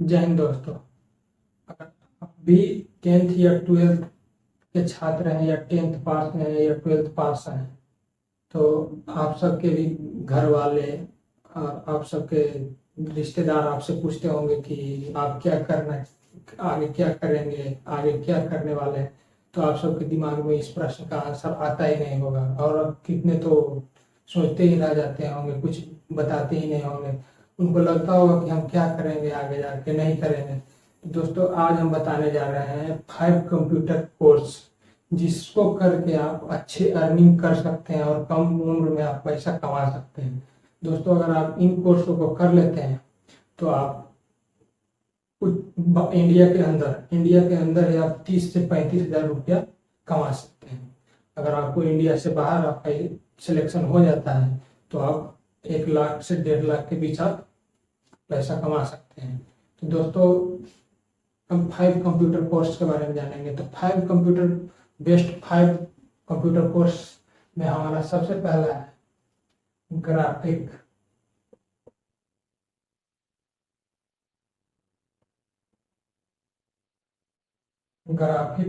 जय हिंद दोस्तों। अगर आप भी 10th या 12th के छात्र हैं या 10th पास हैं या 12th पास हैं तो आप सबके भी घर वाले और आप सबके रिश्तेदार आपसे पूछते होंगे कि आप क्या करना, आगे क्या करेंगे, आगे क्या करने वाले हैं। तो आप सबके दिमाग में इस प्रश्न का आंसर आता ही नहीं होगा और अब कितने तो सोचते ही रह जाते होंगे, कुछ बताते ही नहीं होंगे। उनको लगता होगा कि हम क्या करेंगे, आगे जाके नहीं करेंगे। तो दोस्तों आज हम बताने जा रहे हैं 5 कंप्यूटर कोर्स जिसको करके आप अच्छे अर्निंग कर सकते हैं और कम उम्र में आप पैसा कमा सकते हैं। दोस्तों अगर आप इन कोर्सों को कर लेते हैं तो आप कुछ इंडिया के अंदर ही आप 30 से 35 हजार रुपया कमा सकते हैं। अगर आपको इंडिया से बाहर आपका सिलेक्शन हो जाता है तो आप 1 लाख से 1.5 लाख के बीच आप पैसा कमा सकते हैं। तो दोस्तों हम 5 कंप्यूटर कोर्स के बारे में जानेंगे। तो 5 कंप्यूटर बेस्ट 5 कंप्यूटर कोर्स में हमारा सबसे पहला है ग्राफिक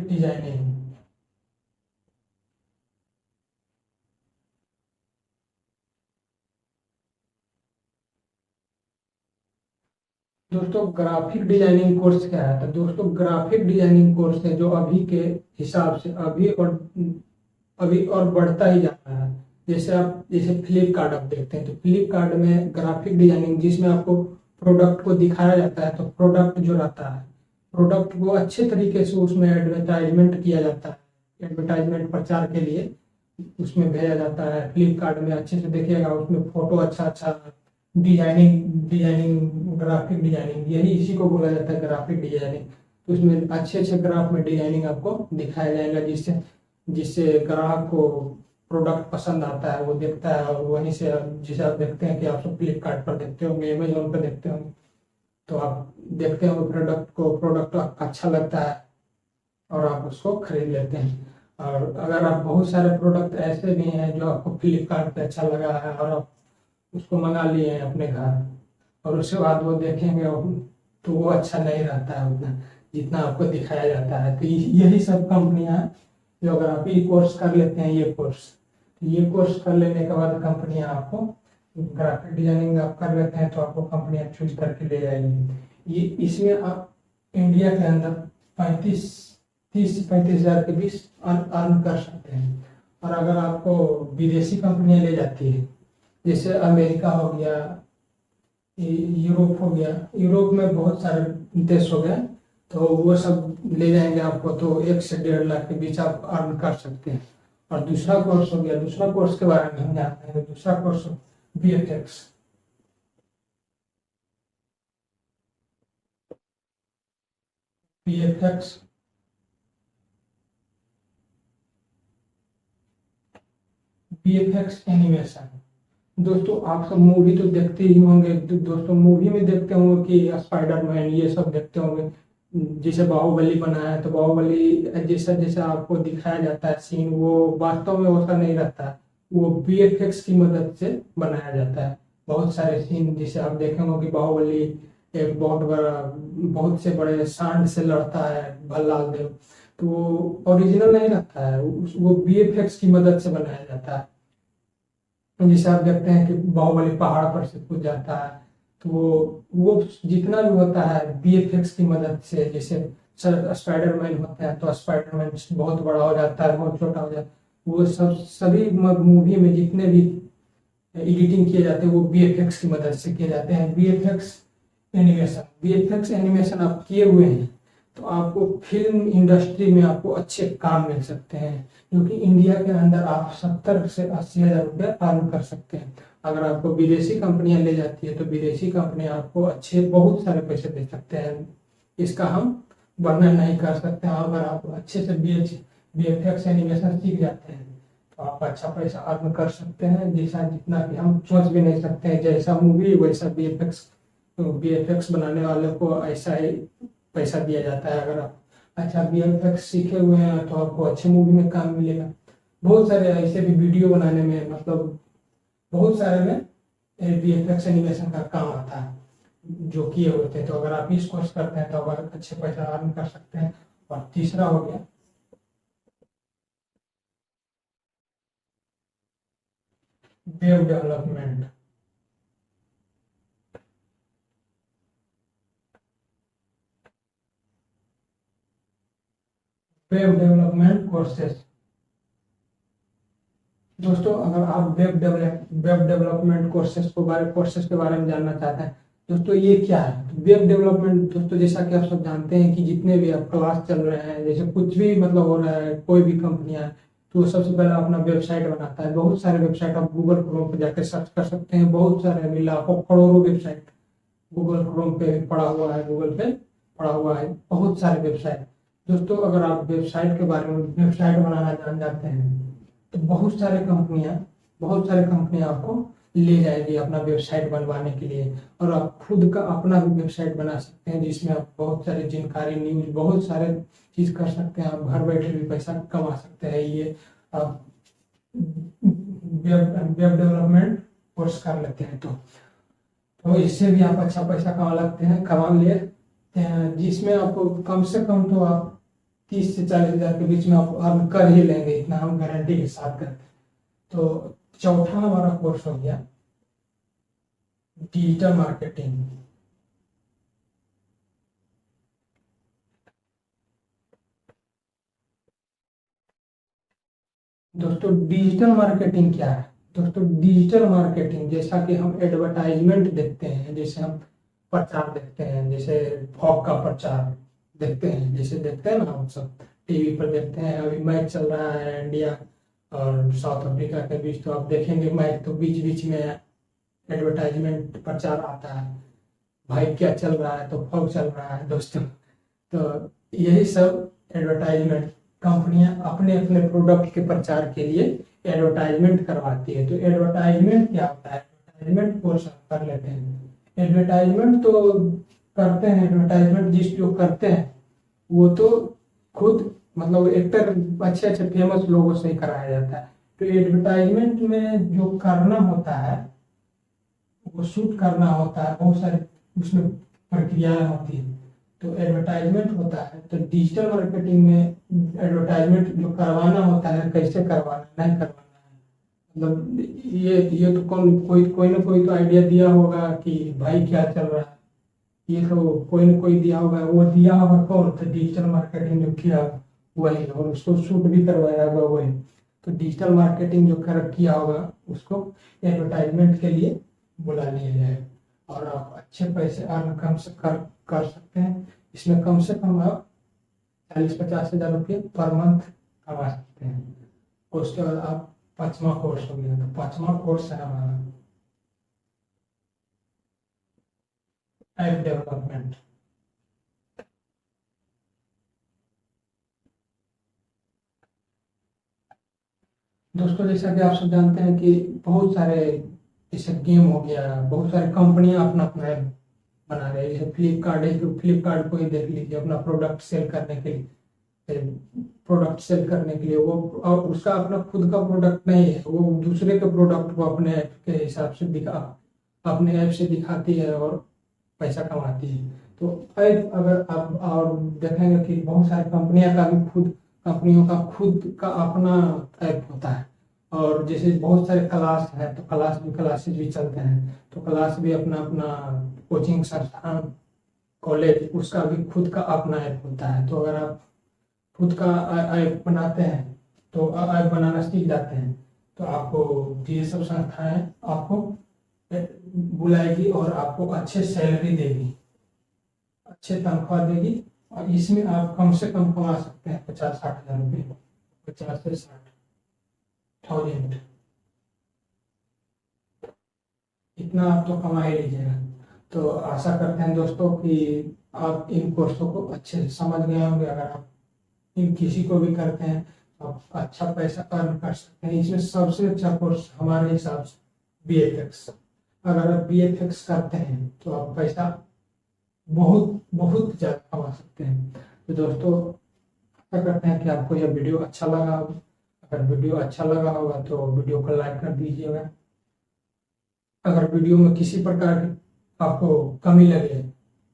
डिजाइनिंग। दोस्तों ग्राफिक डिजाइनिंग कोर्स क्या है? तो दोस्तों ग्राफिक डिजाइनिंग कोर्स है जो अभी के हिसाब से अभी और बढ़ता ही जा रहा है। जैसे फ्लिपकार्ट आप देखते हैं तो फ्लिपकार्ट में ग्राफिक डिजाइनिंग जिसमें आपको प्रोडक्ट को दिखाया जाता है, तो प्रोडक्ट जो रहता है प्रोडक्ट को अच्छे तरीके से उसमें एडवर्टाइजमेंट किया जाता है। एडवर्टाइजमेंट प्रचार के लिए उसमें भेजा जाता है। फ्लिपकार्ट में अच्छे से देखिएगा, उसमें फोटो अच्छा अच्छा डिजाइनिंग डिजाइनिंग ग्राफिक डिजाइनिंग यही इसी को बोला जाता है ग्राफिक डिजाइनिंग। तो उसमें अच्छे अच्छे ग्राफ में डिजाइनिंग आपको दिखाया जाएगा जिससे जिससे ग्राहक को प्रोडक्ट पसंद आता है, वो देखता है और वहीं से जिसे आप देखते हैं कि आप सब फ्लिपकार्ट पर देखते होंगे, अमेजोन पर देखते होंगे, तो आप देखते होंगे प्रोडक्ट अच्छा लगता है और आप उसको खरीद लेते हैं। और अगर आप बहुत सारे प्रोडक्ट ऐसे भी हैं जो आपको फ्लिपकार्ट पे अच्छा लगा है और आप उसको मंगा लिए हैं अपने घर और उसके बाद वो देखेंगे तो वो अच्छा नहीं रहता है उतना जितना आपको दिखाया जाता है। तो यही सब कंपनियां, जो अगर आप ये कोर्स कर लेते हैं, ये कोर्स कर लेने के बाद कंपनियां आपको ग्राफिक डिजाइनिंग आप कर लेते हैं तो आपको कंपनियां चूज करके ले जाएंगी। ये इसमें आप इंडिया के अंदर 30 से 35 हजार के बीच अर्न कर सकते हैं। और अगर आपको विदेशी कंपनियां ले जाती है, जैसे अमेरिका हो गया, यूरोप हो गया, यूरोप में बहुत सारे देश हो गए, तो वो सब ले जाएंगे आपको, तो 1 से 1.5 लाख के बीच आप अर्न कर सकते हैं। और दूसरा कोर्स हो गया, दूसरा कोर्स के बारे में हम जानते हैं। दूसरा course VFX। VFX VFX animation. दोस्तों आप सब मूवी तो देखते ही होंगे, दोस्तों मूवी में देखते होंगे कि स्पाइडरमैन ये सब देखते होंगे। जैसे बाहुबली बना है तो बाहुबली जैसा जैसा आपको दिखाया जाता है सीन, वो वास्तव में वैसा नहीं रहता है, वो VFX की मदद से बनाया जाता है। बहुत सारे सीन जैसे आप देखेंगे कि बाहुबली एक बहुत से बड़े सांड से लड़ता है भल्लाल देव, तो वो ओरिजिनल नहीं रहता है, वो VFX की मदद से बनाया जाता है। जैसे आप देखते हैं कि बाहुबली पहाड़ पर से कूद जाता है, तो वो जितना भी होता है VFX की मदद से। जैसे स्पाइडरमैन होता है तो स्पाइडरमैन बहुत बड़ा हो जाता है, बहुत छोटा हो जाता है, वो सब सभी मूवी में जितने भी एडिटिंग किए जाते हैं वो VFX की मदद से किए जाते हैं। VFX एनिमेशन आप किए हुए हैं तो आपको फिल्म इंडस्ट्री में आपको अच्छे काम मिल सकते हैं, क्योंकि इंडिया के अंदर आप 70 से 80 हजार रुपये अर्न कर सकते हैं। अगर आपको विदेशी कंपनियां ले जाती है तो विदेशी कंपनियां आपको अच्छे बहुत सारे पैसे दे सकते हैं, इसका हम वर्णन नहीं कर सकते हैं। अगर आप अच्छे से VFX एनिमेशन सीख जाते हैं तो आप अच्छा पैसा अर्न कर सकते हैं, जैसा जितना कि हम सोच भी नहीं सकते हैं। जैसा मूवी वैसा VFX बनाने वाले को ऐसा ही पैसा दिया जाता है। अगर आप अच्छा VFX सीखे हुए हैं तो आपको अच्छे मूवी में काम मिलेगा। बहुत सारे ऐसे भी वीडियो बनाने में, मतलब बहुत सारे में VFX एनिमेशन का काम आता है। जो किए होते हैं। तो अगर आप इस कोर्स करते हैं तो अगर अच्छे पैसा अर्न कर सकते हैं। और तीसरा हो गया web development. Web development courses. दोस्तों अगर आप वेब डेवलपमेंट कोर्सेज के बारे में जानना चाहते हैं, दोस्तों ये क्या है वेब डेवलपमेंट। दोस्तों जैसा कि आप सब जानते हैं कि जितने भी आप क्लास चल रहे हैं, जैसे कुछ भी मतलब हो रहा है, कोई भी कंपनियां हैं, तो वो सबसे पहले अपना वेबसाइट बनाता है। बहुत सारे वेबसाइट आप गूगल क्रोम पर जाकर सर्च कर सकते हैं, बहुत सारे अभी लाखों करोड़ों वेबसाइट गूगल क्रोम पे भी पड़ा हुआ है, गूगल पे पड़ा हुआ है बहुत सारे वेबसाइट। दोस्तों अगर आप वेबसाइट के बारे में वेबसाइट बनाना जान जाते हैं तो बहुत सारे कंपनियां आपको ले जाएगी अपना वेबसाइट बनवाने के लिए। और आप खुद का अपना भी वेबसाइट बना सकते हैं जिसमें आप बहुत सारी जानकारी न्यूज बहुत सारे चीज कर सकते हैं। आप घर बैठे भी पैसा कमा सकते हैं। ये आप वेब डेवलपमेंट कोर्स कर लेते हैं तो इससे भी आप अच्छा पैसा कमा लेते हैं, जिसमें आपको कम से कम तो आप 30 से 40 हज़ार के बीच में आप अर्न कर ही लेंगे, इतना हम गारंटी के साथ करते हैं। तो चौथा हमारा कोर्स हो गया डिजिटल मार्केटिंग। दोस्तों डिजिटल मार्केटिंग क्या है? दोस्तों डिजिटल मार्केटिंग जैसा कि हम एडवर्टाइजमेंट देखते हैं, जैसे हम प्रचार देखते हैं, जैसे फॉग का प्रचार देखते हैं, जैसे देखते हैं ना हम सब टीवी पर देखते हैं। अभी मैच चल रहा है इंडिया और साउथ अफ्रीका के बीच, तो आप देखेंगे मैच तो बीच बीच में एडवर्टाइजमेंट प्रचार आता है, भाई क्या चल रहा है, तो फॉग चल रहा है दोस्तों। तो यही सब एडवर्टाइजमेंट कंपनियां अपने अपने प्रोडक्ट के प्रचार के लिए एडवर्टाइजमेंट करवाती है। तो एडवर्टाइजमेंट क्या होता है? एडवर्टाइजमेंट कोर्स कर लेते हैं। एडवर्टाइजमेंट तो करते हैं, एडवर्टाइजमेंट जिस जो करते हैं वो तो खुद मतलब एक्टर अच्छे अच्छे फेमस लोगों से ही कराया जाता है। तो एडवर्टाइजमेंट में जो करना होता है वो शूट करना होता है, बहुत सारी उसमें प्रक्रियाएं होती है। तो एडवर्टाइजमेंट होता है। तो डिजिटल मार्केटिंग में एडवर्टाइजमेंट जो करवाना होता है, कैसे करवाना नहीं करवाना है, मतलब ये तो कोई कोई ना कोई तो आइडिया दिया होगा कि भाई क्या चल रहा है, ये तो कोई ना कोई दिया होगा। वो दिया होगा कौन? तो डिजिटल मार्केटिंग जो किया वही, और उसको शूट भी करवाया होगा वही। तो डिजिटल मार्केटिंग जो कर किया होगा उसको एडवर्टाइजमेंट के लिए बुला लिया जाए और आप अच्छे पैसे अर्न कम से कर सकते हैं। इसमें कम से कम आप 40-50 हज़ार रुपये पर मंथ कमा सकते हैं। उसके बाद आप पांचवा कोर्स हो गया। तो पांचवा कोर्स है हमारा ऐप डेवलपमेंट। दोस्तों जैसा कि आप सब जानते हैं कि बहुत सारे जैसे गेम हो गया, बहुत सारी कंपनियां अपना अपना ऐप बना रहे हैं। जैसे फ्लिपकार्ट है, तो फ्लिपकार्ट को ही देख लीजिए, अपना प्रोडक्ट सेल करने के लिए वो, और उसका अपना खुद का प्रोडक्ट नहीं है, वो दूसरे के प्रोडक्ट को अपने ऐप के हिसाब से अपने ऐप से दिखाती है और पैसा कमाती है। तो ऐप अगर आप और देखेंगे कि बहुत सारी कंपनियों का खुद का अपना ऐप होता है। और जैसे बहुत सारे क्लास है तो क्लासेस भी चलते हैं, तो क्लास भी अपना अपना कोचिंग संस्थान कॉलेज उसका भी खुद का अपना ऐप होता है। तो अगर आप खुद का ऐप बनाते हैं तो ऐप बनाना सीख जाते हैं तो आपको ये सब संस्थाएं आपको बुलाएगी और आपको अच्छे सैलरी देगी, अच्छे तनख्वाह देगी। और इसमें आप कम से कम कमा सकते हैं 50-60 हज़ार रुपये, 50 से 60 थाउजेंड, इतना आप तो कमा ही लीजिएगा। तो आशा करते हैं दोस्तों कि आप इन कोर्सों को अच्छे से समझ गए होंगे। अगर आप इन किसी को भी करते हैं तो आप अच्छा पैसा अर्न कर सकते हैं। इसमें सबसे अच्छा कोर्स हमारे हिसाब से बीएफएक्स। अगर आप बीएफएक्स करते हैं तो आप पैसा बहुत बहुत ज़्यादा कमा सकते हैं। तो दोस्तों आशा करते हैं कि आपको यह वीडियो अच्छा लगा होगा। अगर वीडियो अच्छा लगा होगा तो वीडियो को लाइक कर दीजिएगा। अगर वीडियो में किसी प्रकार की आपको कमी लगे,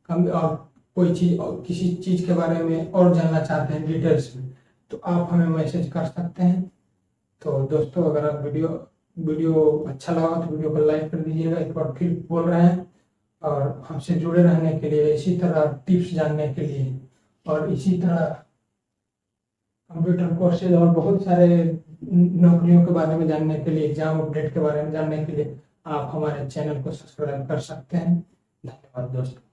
कमी, और कोई चीज़ और किसी चीज़ के बारे में और जानना चाहते हैं डिटेल्स में, तो आप हमें मैसेज कर सकते हैं। तो दोस्तों, अगर आप वीडियो वीडियो अच्छा लगा तो वीडियो को लाइक कर दीजिएगा। एक बार फिर बोल रहे हैं, और हमसे जुड़े रहने के लिए, इसी तरह टिप्स जानने के लिए, और इसी तरह कंप्यूटर कोर्सेज और बहुत सारे नौकरियों के बारे में जानने के लिए, एग्जाम अपडेट के बारे में जानने के लिए आप हमारे चैनल को सब्सक्राइब कर सकते हैं। धन्यवाद दोस्तों।